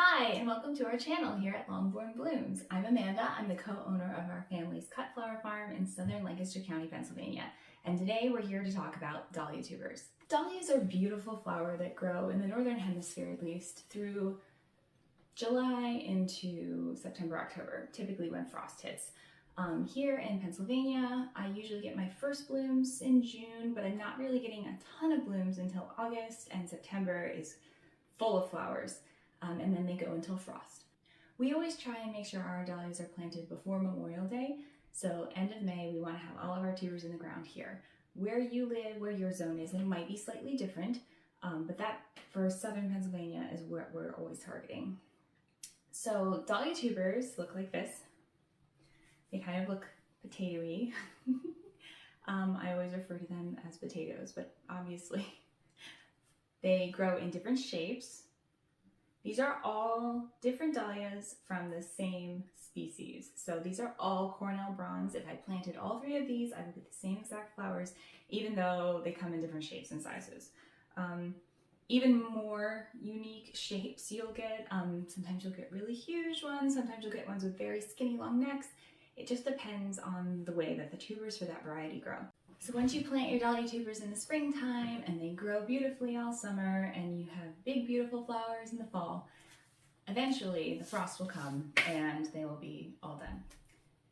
Hi, and welcome to our channel here at Longborn Blooms. I'm Amanda. I'm the co-owner of our family's cut flower farm in southern Lancaster County, Pennsylvania. And today we're here to talk about dahlia tubers. Dahlias are a beautiful flower that grow in the northern hemisphere at least through July into September, October, typically when frost hits. Here in Pennsylvania, I usually get my first blooms in June, but I'm not really getting a ton of blooms until August, and September is full of flowers. And then they go until frost. We always try and make sure our dahlias are planted before Memorial Day. So end of May, we want to have all of our tubers in the ground here. Where you live, where your zone is, it might be slightly different, but that for southern Pennsylvania is what we're always targeting. So dahlia tubers look like this. They kind of look potato-y. I always refer to them as potatoes, but obviously they grow in different shapes. These are all different dahlias from the same species. So these are all Cornell bronze. If I planted all three of these, I would get the same exact flowers, even though they come in different shapes and sizes. Even more unique shapes you'll get. Sometimes you'll get really huge ones. Sometimes you'll get ones with very skinny long necks. It just depends on the way that the tubers for that variety grow. So once you plant your dahlia tubers in the springtime and they grow beautifully all summer and you have big beautiful flowers in the fall, eventually the frost will come and they will be all done.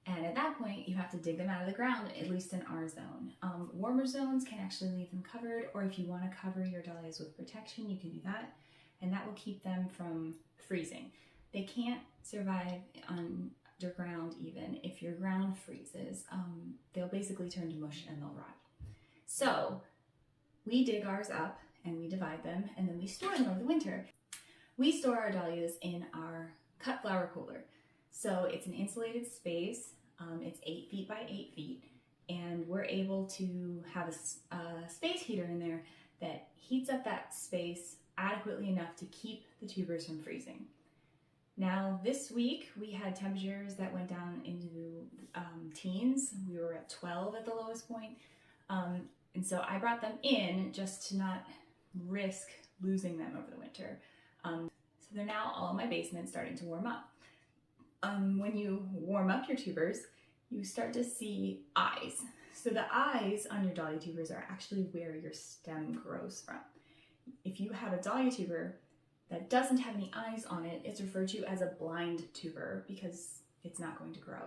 And at that point you have to dig them out of the ground, at least in our zone. Warmer zones can actually leave them covered, or if you want to cover your dahlias with protection, you can do that, and that will keep them from freezing. They can't survive underground even if your ground freezes. They'll basically turn to mush and they'll rot. So we dig ours up and we divide them and then we store them over the winter. We store our dahlias in our cut flower cooler. So it's an insulated space. It's 8 feet by 8 feet, and we're able to have a space heater in there that heats up that space adequately enough to keep the tubers from freezing. Now this week we had temperatures that went down into teens. We were at 12 at the lowest point. And so I brought them in just to not risk losing them over the winter. So they're now all in my basement starting to warm up. When you warm up your tubers, you start to see eyes. So the eyes on your dahlia tubers are actually where your stem grows from. If you have a dahlia tuber that doesn't have any eyes on it, it's referred to as a blind tuber because it's not going to grow.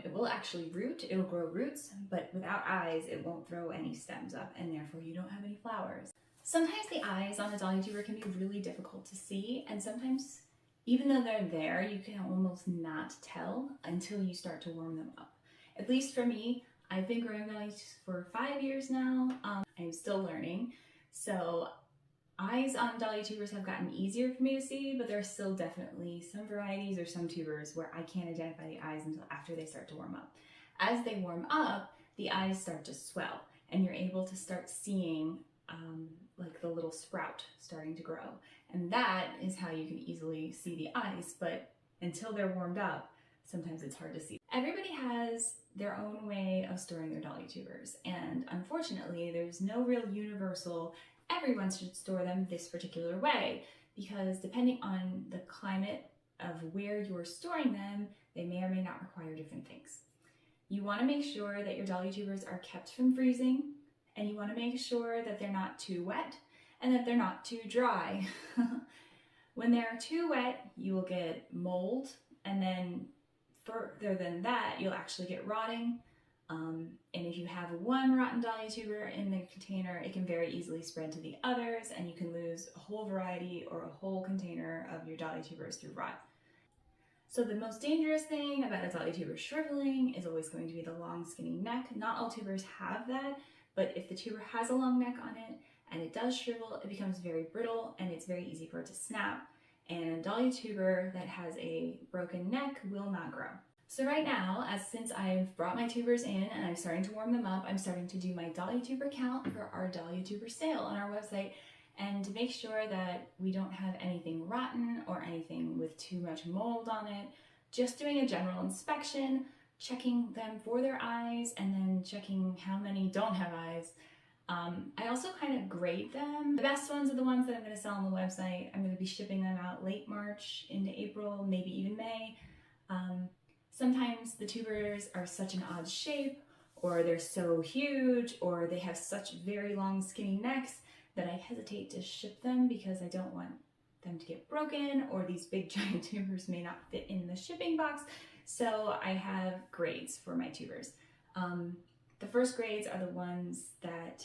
It will actually root, it will grow roots, but without eyes, it won't throw any stems up, and therefore you don't have any flowers. Sometimes the eyes on a dahlia tuber can be really difficult to see, and sometimes, even though they're there, you can almost not tell until you start to warm them up. At least for me, I've been growing dahlias for 5 years now. I'm still learning, so eyes on dahlia tubers have gotten easier for me to see, but there are still definitely some varieties or some tubers where I can't identify the eyes until after they start to warm up. As they warm up, the eyes start to swell, and you're able to start seeing like the little sprout starting to grow. And that is how you can easily see the eyes, but until they're warmed up, sometimes it's hard to see. Everybody has their own way of storing their dahlia tubers, and unfortunately, there's no real universal everyone should store them this particular way, because depending on the climate of where you're storing them, they may or may not require different things. You want to make sure that your dahlia tubers are kept from freezing, and you want to make sure that they're not too wet and that they're not too dry. When they're too wet, you will get mold, and then further than that, you'll actually get rotting. And if you have one rotten dahlia tuber in the container, it can very easily spread to the others, and you can lose a whole variety or a whole container of your dahlia tubers through rot. So the most dangerous thing about a dahlia tuber shriveling is always going to be the long skinny neck. Not all tubers have that, but if the tuber has a long neck on it and it does shrivel, it becomes very brittle and it's very easy for it to snap. And a dahlia tuber that has a broken neck will not grow. So right now, since I've brought my tubers in and I'm starting to warm them up, I'm starting to do my dahlia tuber count for our dahlia tuber sale on our website, and to make sure that we don't have anything rotten or anything with too much mold on it, just doing a general inspection, checking them for their eyes, and then checking how many don't have eyes. I also kind of grade them. The best ones are the ones that I'm going to sell on the website. I'm going to be shipping them out late March into April, maybe even May. Sometimes the tubers are such an odd shape, or they're so huge, or they have such very long skinny necks that I hesitate to ship them because I don't want them to get broken, or these big giant tubers may not fit in the shipping box. So I have grades for my tubers. The first grades are the ones that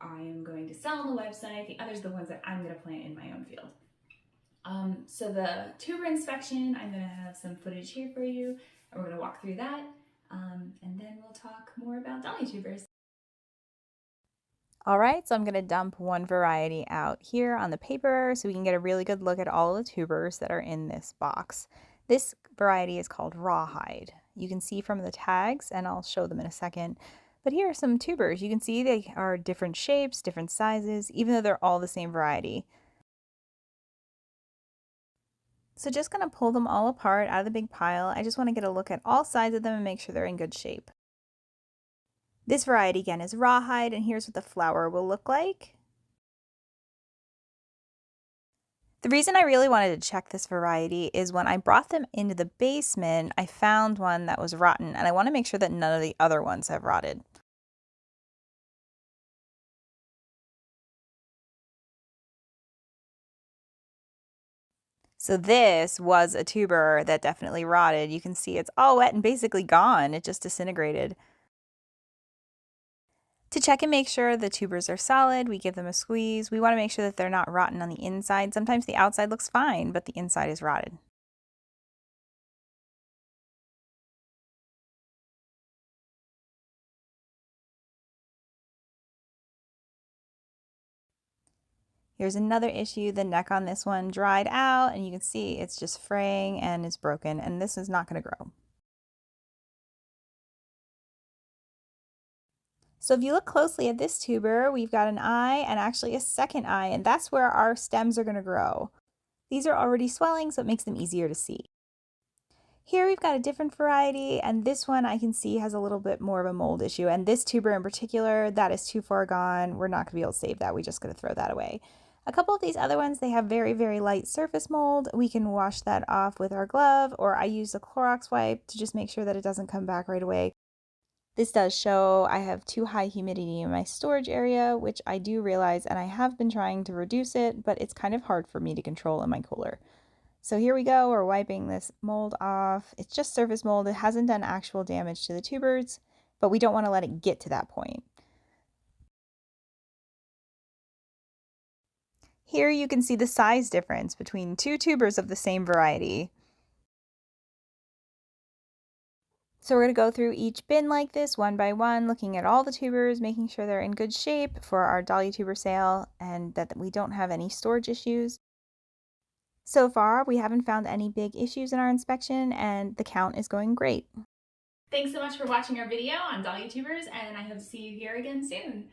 I am going to sell on the website. The others are the ones that I'm going to plant in my own field. So the tuber inspection, I'm going to have some footage here for you, and we're going to walk through that, and then we'll talk more about dahlia tubers. All right, so I'm going to dump one variety out here on the paper so we can get a really good look at all the tubers that are in this box. This variety is called rawhide. You can see from the tags, and I'll show them in a second. But here are some tubers. You can see they are different shapes, different sizes, even though they're all the same variety. So just going to pull them all apart out of the big pile. I just want to get a look at all sides of them and make sure they're in good shape. This variety again is rawhide, and here's what the flower will look like. The reason I really wanted to check this variety is when I brought them into the basement, I found one that was rotten, and I want to make sure that none of the other ones have rotted. So this was a tuber that definitely rotted. You can see it's all wet and basically gone. It just disintegrated. To check and make sure the tubers are solid, we give them a squeeze. We want to make sure that they're not rotten on the inside. Sometimes the outside looks fine, but the inside is rotted. Here's another issue. The neck on this one dried out, and you can see it's just fraying and it's broken, and this is not going to grow. So if you look closely at this tuber, we've got an eye and actually a second eye, and that's where our stems are going to grow. These are already swelling, so it makes them easier to see. Here we've got a different variety, and this one I can see has a little bit more of a mold issue, and this tuber in particular, that is too far gone. We're not going to be able to save that. We're just going to throw that away. A couple of these other ones, they have very, very light surface mold. We can wash that off with our glove, or I use a Clorox wipe to just make sure that it doesn't come back right away. This does show I have too high humidity in my storage area, which I do realize, and I have been trying to reduce it, but it's kind of hard for me to control in my cooler. So here we go, we're wiping this mold off. It's just surface mold. It hasn't done actual damage to the tubers, but we don't want to let it get to that point. Here you can see the size difference between two tubers of the same variety. So we're going to go through each bin like this one by one, looking at all the tubers, making sure they're in good shape for our dahlia tuber sale and that we don't have any storage issues. So far, we haven't found any big issues in our inspection, and the count is going great. Thanks so much for watching our video on dahlia tubers, and I hope to see you here again soon.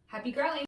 Happy growing!